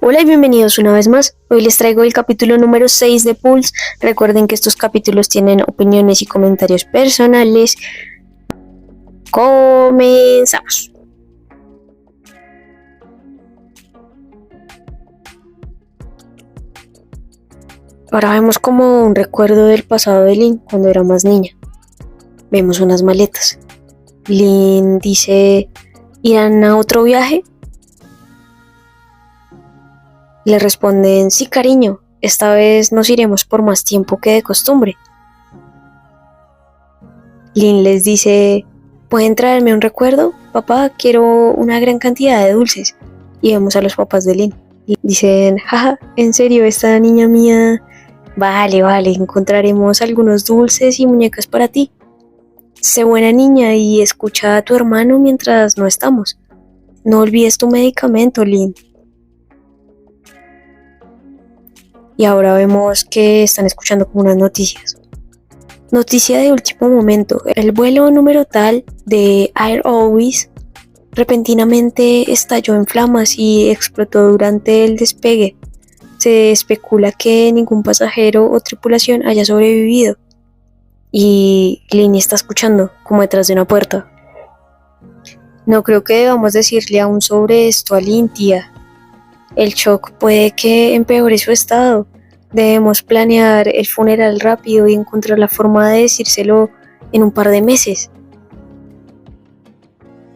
Hola y bienvenidos una vez más. Hoy les traigo el capítulo número 6 de Pulse. Recuerden que estos capítulos tienen opiniones y comentarios personales. Comenzamos. Ahora vemos como un recuerdo del pasado de Lynn cuando era más niña. Vemos unas maletas. Lynn dice, ¿irán a otro viaje? Le responden, sí cariño, esta vez nos iremos por más tiempo que de costumbre. Lynn les dice, ¿pueden traerme un recuerdo? Papá, quiero una gran cantidad de dulces. Y vemos a los papás de Lynn. Y dicen, jaja, ¿en serio esta niña mía? Vale, encontraremos algunos dulces y muñecas para ti. Sé buena niña y escucha a tu hermano mientras no estamos. No olvides tu medicamento, Lynn. Y ahora vemos que están escuchando como unas noticias. Noticia de último momento. El vuelo número tal de Air Always repentinamente estalló en flamas y explotó durante el despegue. Se especula que ningún pasajero o tripulación haya sobrevivido. Y Lynn está escuchando, como detrás de una puerta. No creo que debamos decirle aún sobre esto a Lynn, tía. El shock puede que empeore su estado. Debemos planear el funeral rápido y encontrar la forma de decírselo en un par de meses.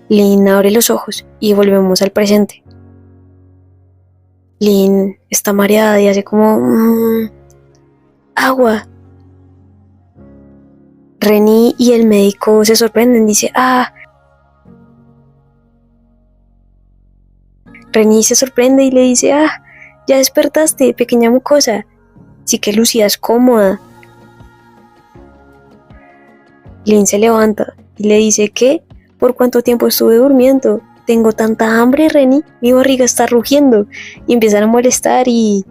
Lynn abre los ojos y volvemos al presente. Lynn está mareada y hace como... agua. Renny y el médico se sorprenden, dice, Renny se sorprende y le dice, ya despertaste, pequeña mucosa. Sí que lucías cómoda. Lynn se levanta y le dice, ¿qué? ¿Por cuánto tiempo estuve durmiendo? Tengo tanta hambre, Renny, mi barriga está rugiendo. Y empiezan a molestar y...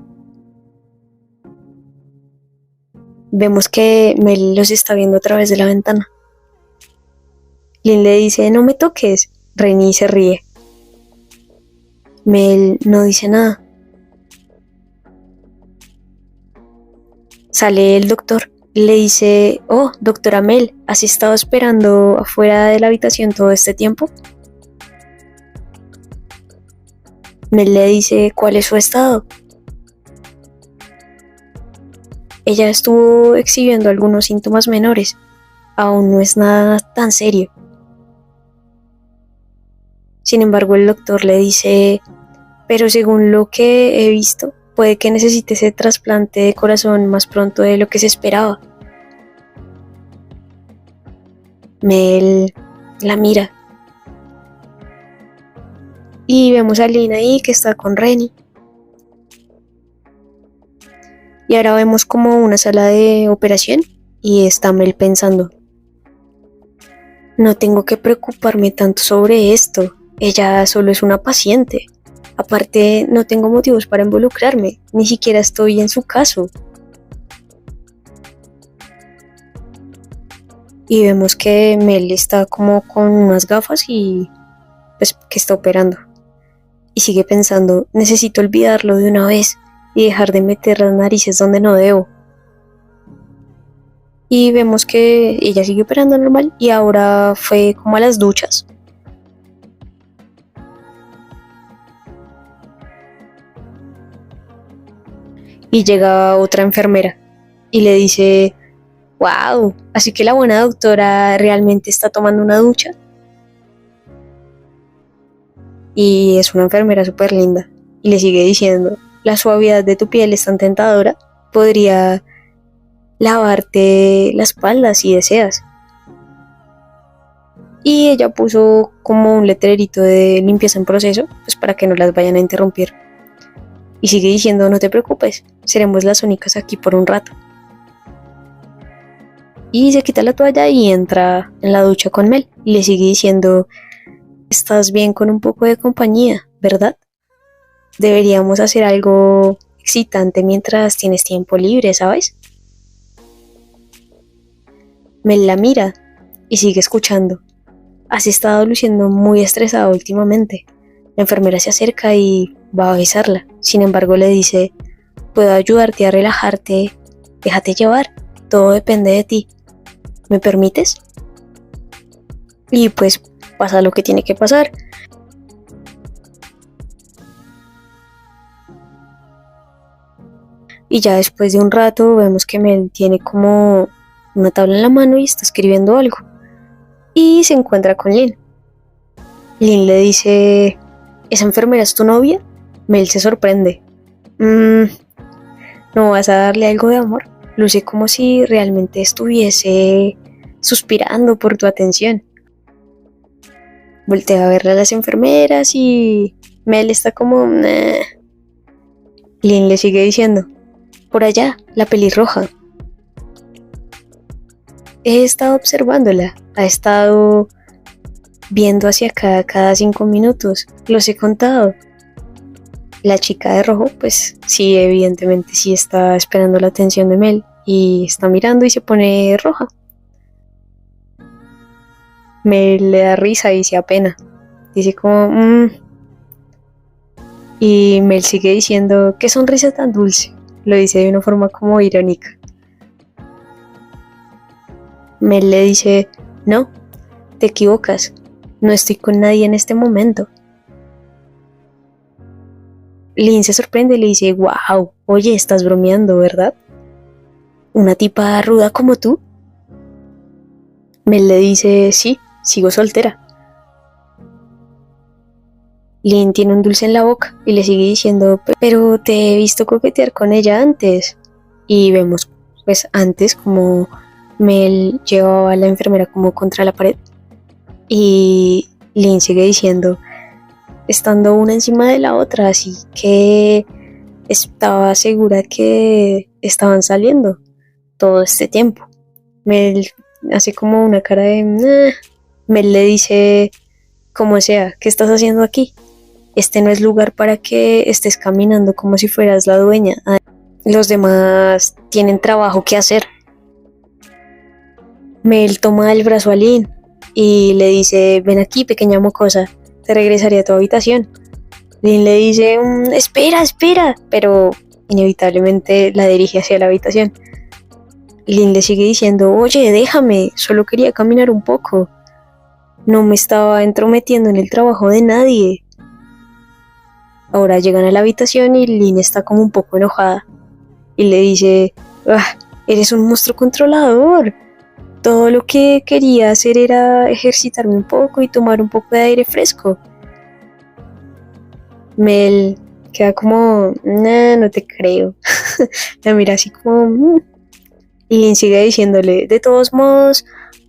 vemos que Mel los está viendo a través de la ventana. Lynn le dice, no me toques. Renny se ríe. Mel no dice nada. Sale el doctor y le dice, oh, doctora Mel, ¿has estado esperando afuera de la habitación todo este tiempo? Mel le dice, ¿cuál es su estado? Ella estuvo exhibiendo algunos síntomas menores. Aún no es nada tan serio. Sin embargo, el doctor le dice, pero según lo que he visto, puede que necesite ese trasplante de corazón más pronto de lo que se esperaba. Mel la mira. Y vemos a Lynn ahí que está con Renny. Y ahora vemos como una sala de operación y está Mel pensando. No tengo que preocuparme tanto sobre esto. Ella solo es una paciente. Aparte, no tengo motivos para involucrarme. Ni siquiera estoy en su caso. Y vemos que Mel está como con unas gafas y pues que está operando. Y sigue pensando, necesito olvidarlo de una vez y dejar de meter las narices donde no debo. Y vemos que ella sigue operando normal y ahora fue como a las duchas. Y llega otra enfermera y le dice, wow, así que la buena doctora realmente está tomando una ducha. Y es una enfermera súper linda. Y le sigue diciendo, la suavidad de tu piel es tan tentadora, podría lavarte la espalda si deseas. Y ella puso como un letrerito de limpieza en proceso, pues para que no las vayan a interrumpir. Y sigue diciendo, no te preocupes, seremos las únicas aquí por un rato. Y se quita la toalla y entra en la ducha con Mel. Y le sigue diciendo, estás bien con un poco de compañía, ¿verdad? Deberíamos hacer algo excitante mientras tienes tiempo libre, ¿sabes? Mel la mira y sigue escuchando. Has estado luciendo muy estresada últimamente. La enfermera se acerca y va a besarla. Sin embargo, le dice, puedo ayudarte a relajarte, déjate llevar, todo depende de ti. ¿Me permites? Y pues pasa lo que tiene que pasar. Y ya después de un rato vemos que Mel tiene como una tabla en la mano y está escribiendo algo. Y se encuentra con Lynn. Lynn le dice, ¿esa enfermera es tu novia? Mel se sorprende. ¿No vas a darle algo de amor? Luce como si realmente estuviese suspirando por tu atención. Voltea a verle a las enfermeras y Mel está como... Nah. Lynn le sigue diciendo, por allá, la pelirroja. He estado observándola, ha estado viendo hacia acá cada 5 minutos, los he contado. La chica de rojo, pues sí, evidentemente sí está esperando la atención de Mel y está mirando y se pone roja. Mel le da risa y se apena. Dice como... Y Mel sigue diciendo, qué sonrisa tan dulce. Lo dice de una forma como irónica. Mel le dice, no, te equivocas. No estoy con nadie en este momento. Lynn se sorprende y le dice, wow, oye, estás bromeando, ¿verdad? ¿Una tipa ruda como tú? Mel le dice, sí, sigo soltera. Lynn tiene un dulce en la boca y le sigue diciendo, pero te he visto coquetear con ella antes. Y vemos, pues antes, como Mel llevaba a la enfermera como contra la pared. Y Lynn sigue diciendo, estando una encima de la otra, así que estaba segura que estaban saliendo todo este tiempo. Mel hace como una cara de... Nah. Mel le dice, como sea, ¿qué estás haciendo aquí? Este no es lugar para que estés caminando como si fueras la dueña. Los demás tienen trabajo que hacer. Mel toma el brazo a Lynn y le dice, ven aquí, pequeña mocosa, te regresaré a tu habitación. Lynn le dice, espera, pero inevitablemente la dirige hacia la habitación. Lynn le sigue diciendo, oye, déjame, solo quería caminar un poco. No me estaba entrometiendo en el trabajo de nadie. Ahora llegan a la habitación y Lynn está como un poco enojada y le dice, eres un monstruo controlador. Todo lo que quería hacer era ejercitarme un poco y tomar un poco de aire fresco. Mel queda como, nah, no te creo. La mira así como... Y Lynn sigue diciéndole, de todos modos,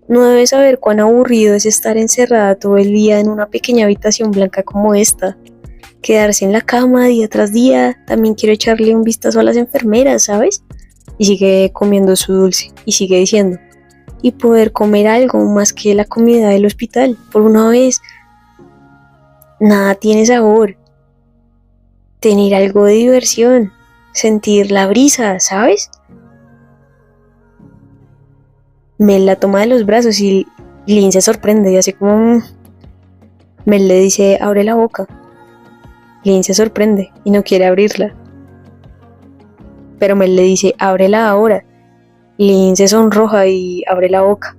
no debes saber cuán aburrido es estar encerrada todo el día en una pequeña habitación blanca como esta. Quedarse en la cama día tras día. También quiero echarle un vistazo a las enfermeras, ¿sabes? Y sigue comiendo su dulce y sigue diciendo, y poder comer algo más que la comida del hospital. Por una vez, nada tiene sabor. Tener algo de diversión, sentir la brisa, ¿sabes? Mel la toma de los brazos y Lynn se sorprende y así como... Mel le dice, abre la boca. Lynn se sorprende y no quiere abrirla. Pero Mel le dice, ábrela ahora. Lynn se sonroja y abre la boca.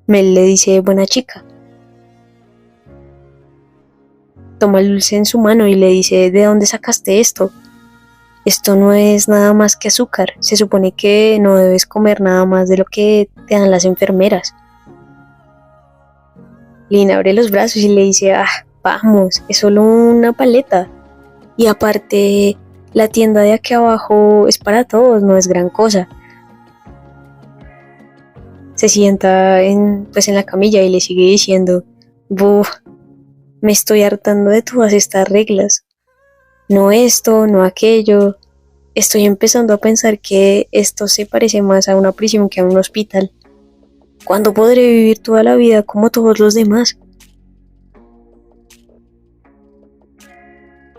Mel le dice, buena chica. Toma el dulce en su mano y le dice, ¿de dónde sacaste esto? Esto no es nada más que azúcar. Se supone que no debes comer nada más de lo que te dan las enfermeras. Lynn abre los brazos y le dice, vamos, es solo una paleta. Y aparte, la tienda de aquí abajo es para todos, no es gran cosa. Se sienta en la camilla y le sigue diciendo, buf, me estoy hartando de todas estas reglas. No esto, no aquello. Estoy empezando a pensar que esto se parece más a una prisión que a un hospital. ¿Cuándo podré vivir toda la vida como todos los demás?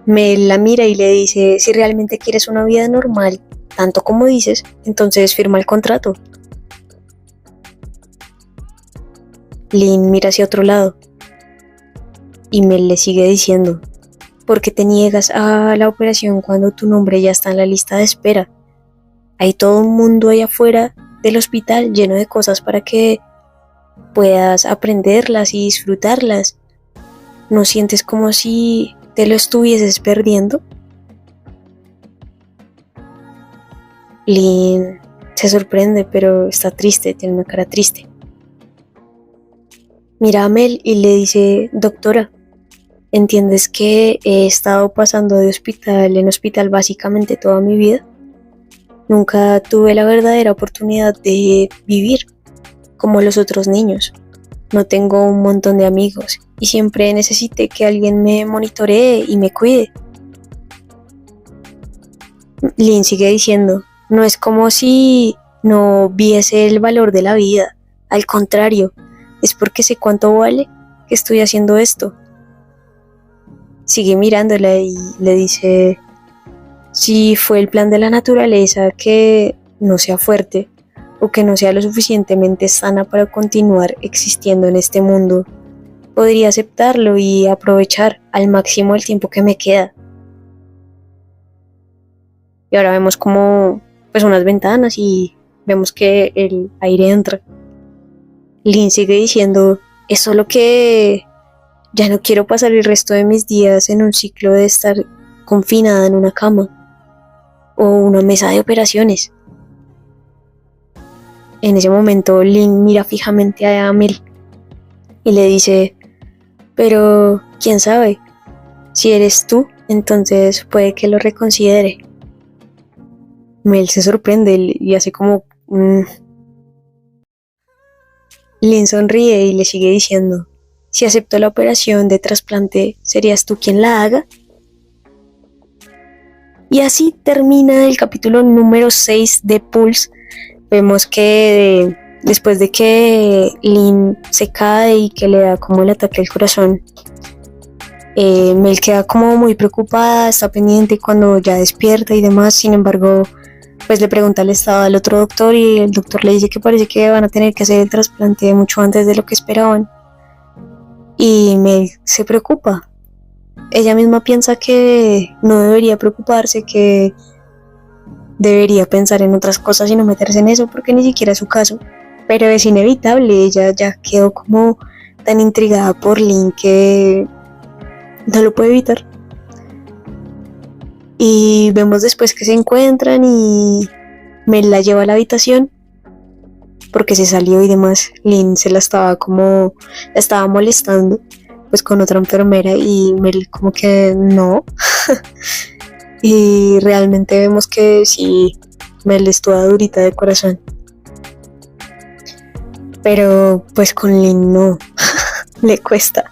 Mel la mira y le dice, si realmente quieres una vida normal, tanto como dices, entonces firma el contrato. Lynn mira hacia otro lado y Mel le sigue diciendo, ¿Por qué te niegas a la operación cuando tu nombre ya está en la lista de espera? Hay todo un mundo allá afuera del hospital lleno de cosas para que puedas aprenderlas y disfrutarlas. ¿No sientes como si te lo estuvieses perdiendo? Lynn se sorprende, pero está triste, tiene una cara triste. Mira a Mel y le dice: doctora, ¿entiendes que he estado pasando de hospital en hospital básicamente toda mi vida? Nunca tuve la verdadera oportunidad de vivir como los otros niños. No tengo un montón de amigos y siempre necesité que alguien me monitoree y me cuide. Lynn sigue diciendo: no es como si no viese el valor de la vida. Al contrario, es porque sé cuánto vale que estoy haciendo esto. Sigue mirándola y le dice: si fue el plan de la naturaleza que no sea fuerte o que no sea lo suficientemente sana para continuar existiendo en este mundo, podría aceptarlo y aprovechar al máximo el tiempo que me queda. Y ahora vemos como pues unas ventanas y vemos que el aire entra. Lynn sigue diciendo: es solo que ya no quiero pasar el resto de mis días en un ciclo de estar confinada en una cama o una mesa de operaciones. En ese momento Lynn mira fijamente a Mel y le dice: pero quién sabe, si eres tú, entonces puede que lo reconsidere. Mel se sorprende y hace como Lynn sonríe y le sigue diciendo: si acepto la operación de trasplante, ¿serías tú quien la haga? Y así termina el capítulo número 6 de Pulse. Vemos que después de que Lynn se cae y que le da como el ataque al corazón, Mel queda como muy preocupada, está pendiente cuando ya despierta y demás. Sin embargo, pues le pregunta el estado al otro doctor y el doctor le dice que parece que van a tener que hacer el trasplante mucho antes de lo que esperaban. Y Mel se preocupa. Ella misma piensa que no debería preocuparse, que debería pensar en otras cosas y no meterse en eso porque ni siquiera es su caso. Pero es inevitable, ella ya quedó como tan intrigada por Lynn que no lo puede evitar. Y vemos después que se encuentran y Mel la lleva a la habitación porque se salió y demás. Lynn la estaba molestando pues con otra enfermera y Mel como que no. Y realmente vemos que sí, Mel es toda durita de corazón. Pero pues con Lynn no, le cuesta.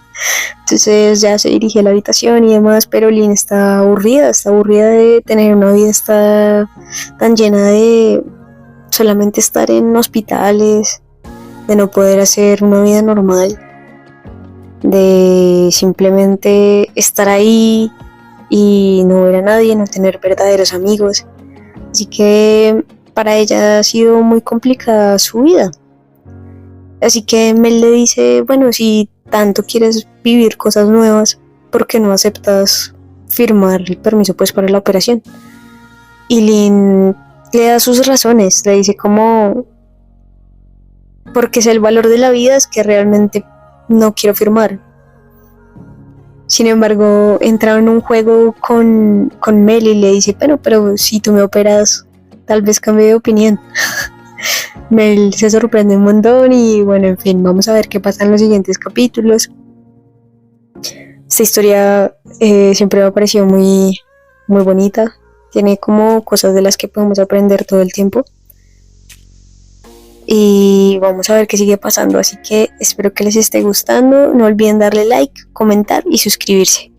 Entonces ya se dirige a la habitación y demás, pero Lynn está aburrida de tener una vida tan llena de solamente estar en hospitales, de no poder hacer una vida normal, de simplemente estar ahí y no ver a nadie, no tener verdaderos amigos. Así que para ella ha sido muy complicada su vida. Así que Mel le dice: bueno, si tanto quieres vivir cosas nuevas, ¿por qué no aceptas firmar el permiso pues para la operación? Y Lynn le da sus razones, le dice como: porque es el valor de la vida, es que realmente no quiero firmar. Sin embargo, entra en un juego con Mel y le dice: bueno, pero si tú me operas, tal vez cambie de opinión. Mel se sorprende un montón y bueno, en fin, vamos a ver qué pasa en los siguientes capítulos. Esta historia siempre me ha parecido muy, muy bonita. Tiene como cosas de las que podemos aprender todo el tiempo. Y vamos a ver qué sigue pasando. Así que espero que les esté gustando. No olviden darle like, comentar y suscribirse.